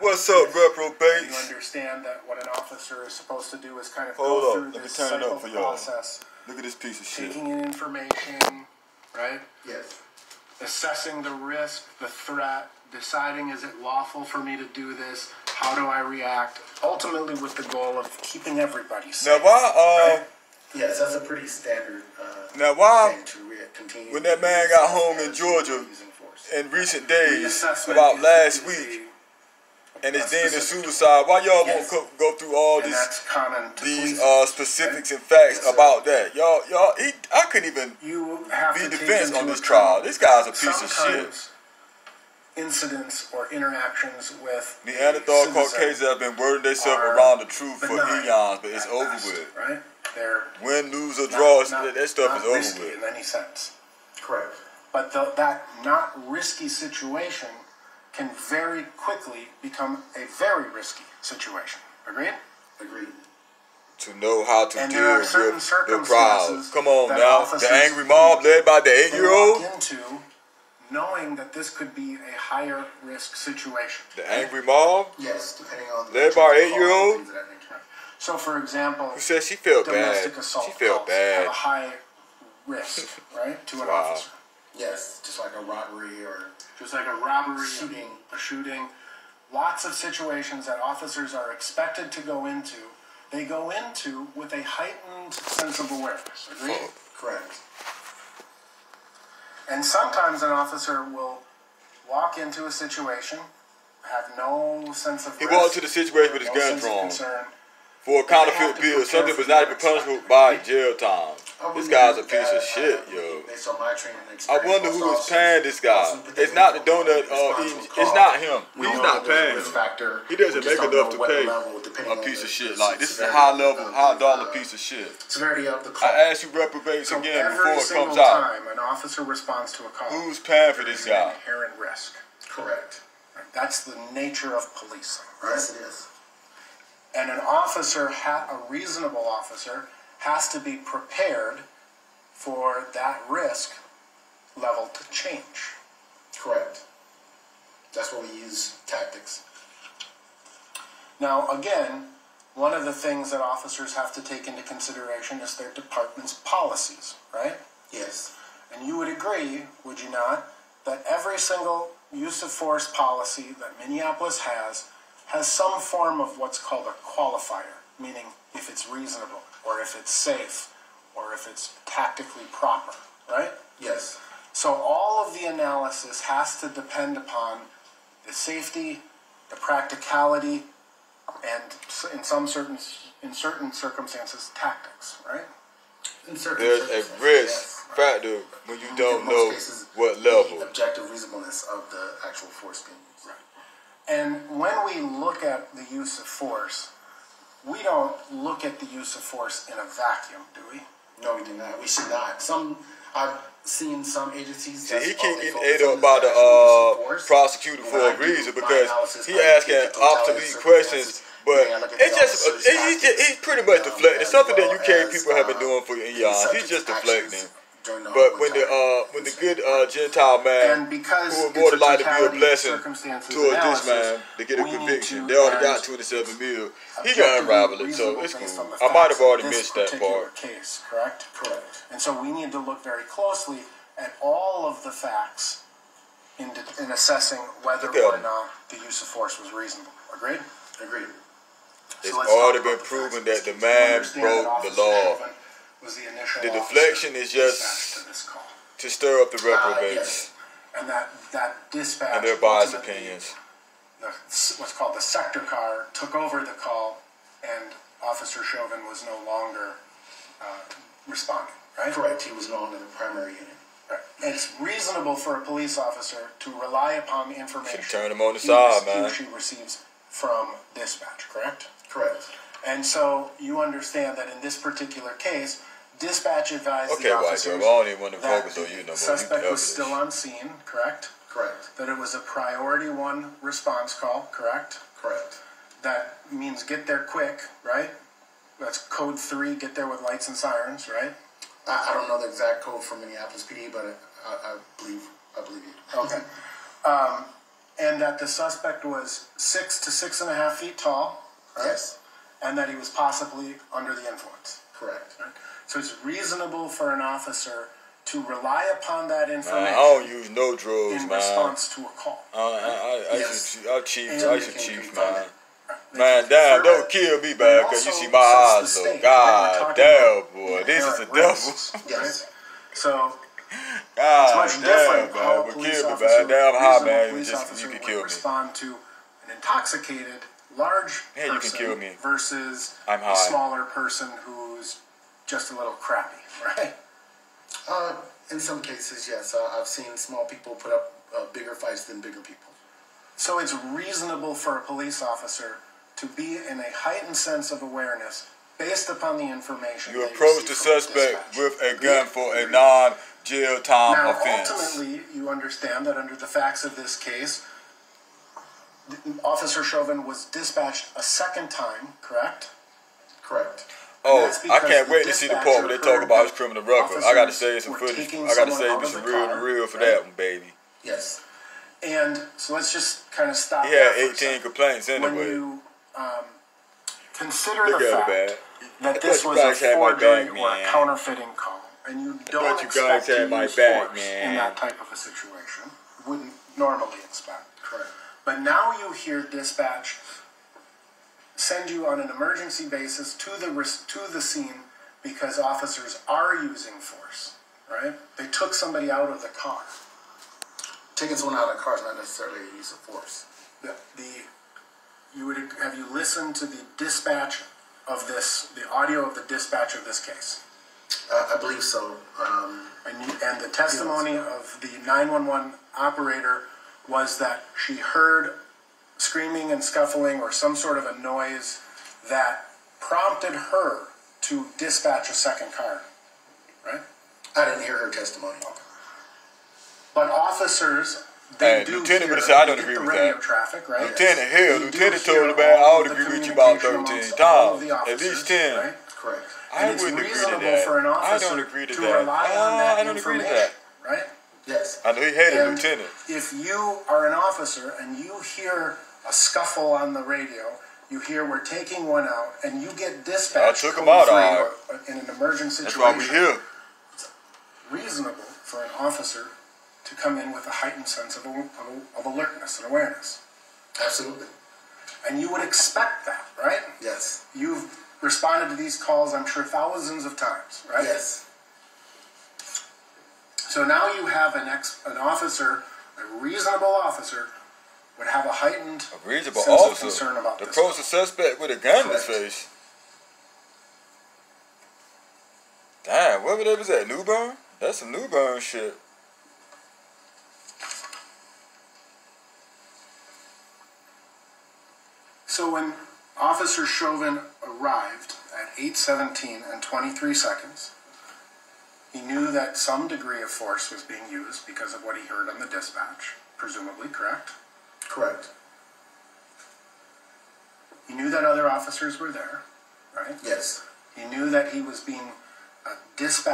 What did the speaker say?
What's up, reprobates? You understand that what an officer is supposed to do is kind of Hold go up, through let me this turn it cycle up for y'all. process. Look at this piece of shit. Taking in information, right? Yes. Assessing the risk, the threat, deciding is it lawful for me to do this? How do I react? Ultimately with the goal of keeping everybody safe. Now why, Yes, that's a pretty standard now why, thing to continue. when that man got home in Georgia in recent days, about last week, and it's deemed a suicide, why y'all won't go through all And these that's common to these police, specifics right? and facts Yes, about that? I couldn't even You have be to take defense into on this account trial. This guy's a piece of shit. sometimes incidents or interactions with Neanderthal citizen Caucasians have been wording themselves are around the truth for benign eons, but it's at over best, with. right? They're Win, lose, or draw, not that stuff is over risky with. in any sense. Correct. But that not risky situation can very quickly become a very risky situation. Agreed? Agreed. To know how to And deal there are with certain the circumstances crowd. Come on that now. officers The angry mob led by the they 8-year-old. walk into knowing that this could be a higher risk situation. The angry mob Yes, depending on led by an 8-year-old. things of that nature. So, for example, who said she felt bad. domestic assault She felt calls have a bad. high risk, right, to an Wow. officer. Yes, just like a robbery or Just like a robbery, Shooting. a shooting. Lots of situations that officers are expected to go into, they go into with a heightened sense of awareness. Agreed? correct. And sometimes an officer will walk into a situation, have no sense of He risk, walked to the situation with his no gun sense of drawn concern. for a counterfeit bill. Something was not even punishable by jail time. This guy's a piece of shit, yo. Based on my training and I experience, wonder who most is paying this guy. officers, It's not the donut respond to eating. a It's call. not him. We He's know not that there's a paying risk him. factor. He doesn't We just make don't enough know to what pay level, depending a on piece the of shit like this. Is a severity high level, of high the, dollar piece of shit. severity of the call. I ask you reprobates So again every before it single comes out. time an officer responds to a call, Who's paying for this there's an guy? inherent risk. Correct. That's the nature of policing, right? Yes, it is. And an officer, a reasonable officer, has to be prepared for that risk level to change. Correct. That's why we use tactics. Now, again, one of the things that officers have to take into consideration is their department's policies, right? Yes. And you would agree, would you not, that every single use of force policy that Minneapolis has some form of what's called a qualifier, meaning if it's reasonable, or if it's safe, or if it's tactically proper, right? Yes. So all of the analysis has to depend upon the safety, the practicality, and in certain circumstances, tactics, right? In certain There's a circumstances, risk yes. factor when you don't In most know cases, what The level. objective reasonableness of the actual force being used. Right. And when we look at the use of force, we don't look at the use of force in a vacuum, do we? No, we do not. We should not. I've seen some agencies. See, he that's all keep they getting focus ate on up is by the actual use of the force. prosecutor When for I a do reason my because analysis, he I look at asking the totality of obsolete questions, circumstances, but and I look at the it's just officer's he's pretty much tactics, deflecting. as Something that well UK as, people have been doing for the eons. He's subject's just deflecting. actions during the But when time. the good Gentile man, And because who would it's more than likely be a totality of blessing circumstances towards analysis, this man to get a we need conviction, to they already got find 27 mil. He objectively can unravel it, so reasonable it's based cool. on the I might facts have already of this missed that particular part. case, correct? Correct. And so we need to look very closely at all of the facts in assessing whether Look at or him. not the use of force was reasonable. Agreed? Agreed. It's So let's already talk been about the proven facts. that the You man understand that broke the Officer law. Chauvin was the initial The officer deflection is just dispatched to this call. to stir up the reprobates Yes. And that dispatch and their biased ultimately, opinions. what's called the sector car took over the call, and Officer Chauvin was no longer responding, right? Correct. He was known in the primary unit. Right. It's reasonable for a police officer to rely upon the information Should turn him on the side, he or man. she receives from dispatch, correct? Correct. And so you understand that in this particular case, dispatch advised Okay, the White officers Dove, I don't even want to that focus on you no more. the suspect You was still on scene, correct? Correct. That it was a priority 1 response call, correct? Correct. That means get there quick, right? That's code 3, get there with lights and sirens, right? I don't know the exact code from Minneapolis PD, but I believe you. Okay. And that the suspect was 6 to 6.5 feet tall. Right? Yes. And that he was possibly under the influence. Correct. Right? So it's reasonable for an officer to rely upon that information. Man, I don't use no drugs, in man. response to a call. I should chief, man. They Man, can damn, confirm don't it. kill me, But man, because you also, see my eyes, since the though. state, God we're damn, talking boy, about this is the inherent devil. risks, Yes. right? So God it's much different damn, how man, a but police kill me, officer, man. Damn, how, reasonable man, police you officer can would kill me. respond to an intoxicated large Yeah, you can person kill me. versus I'm a high. smaller person who's just a little crappy, right? In some cases, yes. I've seen small people put up bigger fights than bigger people. So it's reasonable for a police officer to be in a heightened sense of awareness based upon the information You they approach receive the from suspect dispatch. with a gun for a non-jail time Now, offense. ultimately, you understand that under the facts of this case, Officer Chauvin was dispatched a second time, correct? Correct. Oh, that's I because can't the wait to see the part dispatcher where they talk heard about his that criminal record. I got to save some officers were footage. taking I got to someone save out me of some the real car, for right? that one, baby. Yes. And so let's just kind of stop He there had for a 18 second. complaints When anyway. you consider Look the at it, fact man. that I this thought you was a guys had my forgery back, or a man. counterfeiting call, and you don't thought you expect guys to had my use back, force man. in that type of a situation, wouldn't normally expect. Correct. But now you hear dispatch send you on an emergency basis to the scene because officers are using force, right? They took somebody out of the car. Taking someone out of the car is not necessarily a use of force. Have you listened to the dispatch of this, the audio of the dispatch of this case? I believe so. And the testimony of the 911 operator was that she heard screaming and scuffling or some sort of a noise that prompted her to dispatch a second car, right? I didn't hear her testimony. But officers, they Hey, do Lieutenant hear, would have said, I don't they get agree the with radio that. traffic, right? Lieutenant Hill, They Lieutenant do told hear the man, I all would of the agree with you about communication 13 amongst all of times. the At officers, least 10. right? Correct. And I it's wouldn't agree to reasonable that. for an I officer don't agree to to that. rely on that I don't agree to information, that. right? Yes. I know he hated And Lieutenant. if you are an officer and you hear a scuffle on the radio, you hear we're taking one out, and you get dispatched I took him code out, 3 all right. in an emergency That's situation. why we here. Reasonable for an officer to come in with a heightened sense of alertness and awareness. Absolutely. And you would expect that, right? Yes. You've responded to these calls, I'm sure, thousands of times, right? Yes. So now you have an officer, a reasonable officer, would have a heightened A reasonable sense of officer concern about to this. approach the suspect with a gun in his Correct. face. Damn, wherever that was at, New Bern? That's some New Bern shit. So when Officer Chauvin arrived at 8:17 and 23 seconds, he knew that some degree of force was being used because of what he heard on the dispatch, presumably, correct? Correct. He knew that other officers were there, right? Yes. He knew that he was being dispatched